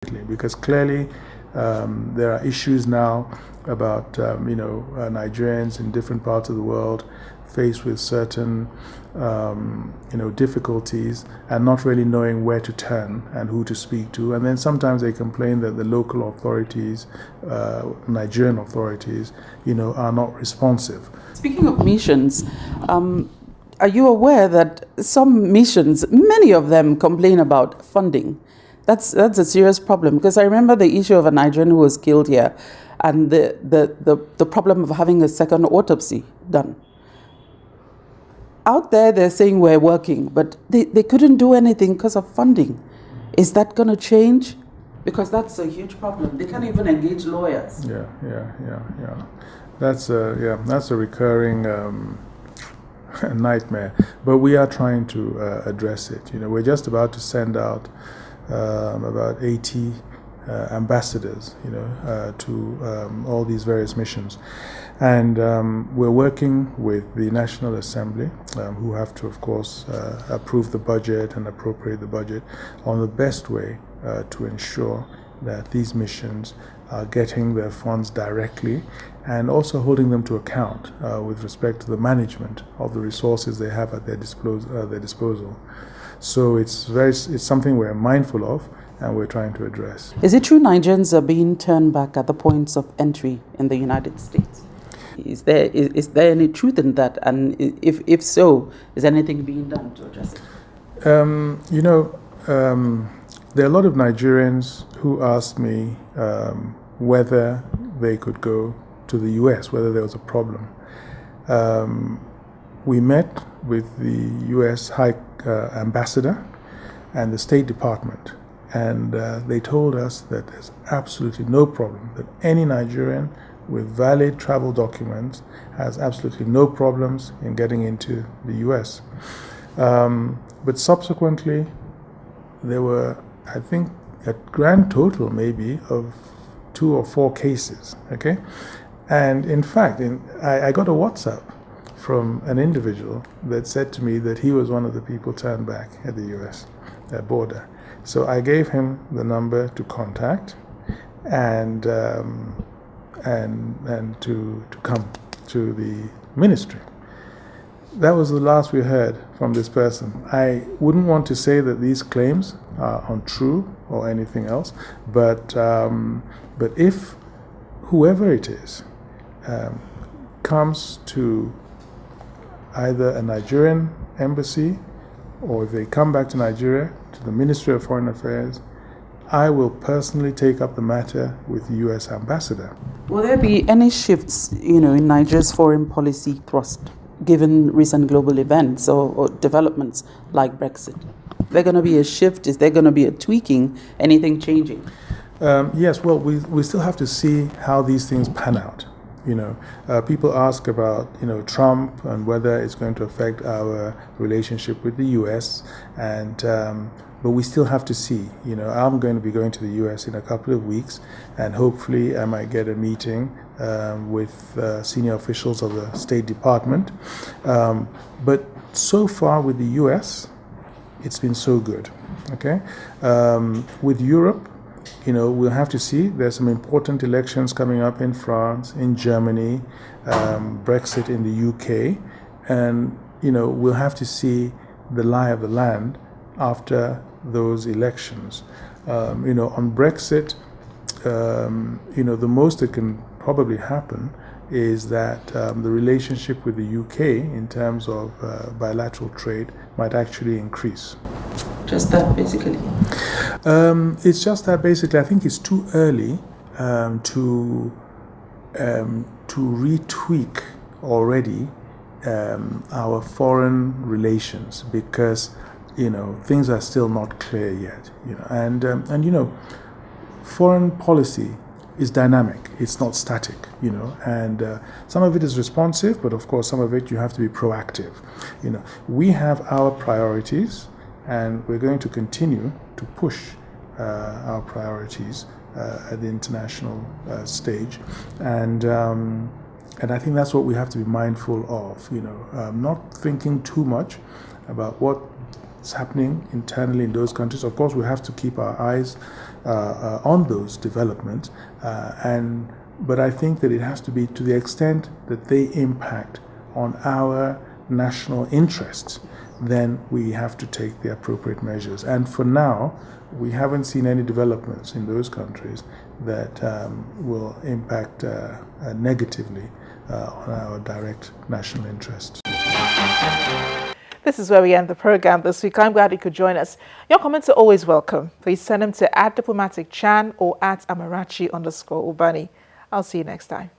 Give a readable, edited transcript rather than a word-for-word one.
Because clearly there are issues now about Nigerians in different parts of the world faced with certain difficulties and not really knowing where to turn and who to speak to, and then sometimes they complain that the local authorities, Nigerian authorities, are not responsive. Speaking of missions, are you aware that some missions, many of them, complain about funding? That's a serious problem, because I remember the issue of a Nigerian who was killed here and the problem of having a second autopsy done. Out there, they're saying we're working, but they couldn't do anything because of funding. Is that going to change? Because that's a huge problem. They can't even engage lawyers. Yeah. That's a recurring nightmare. But we are trying to address it. We're just about to send out about 80 ambassadors, to all these various missions. And we're working with the National Assembly, who have to, of course, approve the budget and appropriate the budget on the best way to ensure that these missions are getting their funds directly and also holding them to account with respect to the management of the resources they have at their disposal. So it's something we're mindful of and we're trying to address. Is it true Nigerians are being turned back at the points of entry in the United States? Is there any truth in that? And if so, is anything being done to address it? There are a lot of Nigerians who asked me whether they could go to the US, whether there was a problem. We met with the US High Ambassador and the State Department, and they told us that there's absolutely no problem, that any Nigerian with valid travel documents has absolutely no problems in getting into the US. But subsequently, there were, I think, a grand total maybe of 2 or 4 cases, okay? And in fact, I got a WhatsApp from an individual that said to me that he was one of the people turned back at the US border. So I gave him the number to contact and to come to the ministry. That was the last we heard from this person. I wouldn't want to say that these claims are untrue or anything else, but if whoever it is comes to either a Nigerian embassy or if they come back to Nigeria, to the Ministry of Foreign Affairs, I will personally take up the matter with the U.S. ambassador. Will there be any shifts, in Nigeria's foreign policy thrust, given recent global events or developments like Brexit? Is there going to be a shift? Is there going to be a tweaking? Anything changing? Yes. Well, we still have to see how these things pan out. People ask about Trump and whether it's going to affect our relationship with the U.S. But we still have to see. I'm going to be going to the U.S. in a couple of weeks, and hopefully I might get a meeting with senior officials of the State Department. But so far with the U.S., it's been so good. Okay, with Europe, we'll have to see. There's some important elections coming up in France, in Germany, Brexit in the UK, and we'll have to see the lie of the land after those elections. On Brexit, the most that can probably happen is that the relationship with the UK in terms of bilateral trade might actually increase. Just that, basically? It's just that, basically. I think it's too early to retweak already our foreign relations, because things are still not clear yet. And foreign policy is dynamic. It's not static. And some of it is responsive, but of course some of it you have to be proactive. We have our priorities, and we're going to continue to push our priorities at the international stage, and I think that's what we have to be mindful of. Not thinking too much about what what's happening internally in those countries. Of course, we have to keep our eyes on those developments, but I think that it has to be to the extent that they impact on our national interests, then we have to take the appropriate measures. And for now, we haven't seen any developments in those countries that will impact negatively on our direct national interests. This is where we end the program this week. I'm glad you could join us. Your comments are always welcome. Please send them to @diplomaticchan or @amarachi_ubani. I'll see you next time.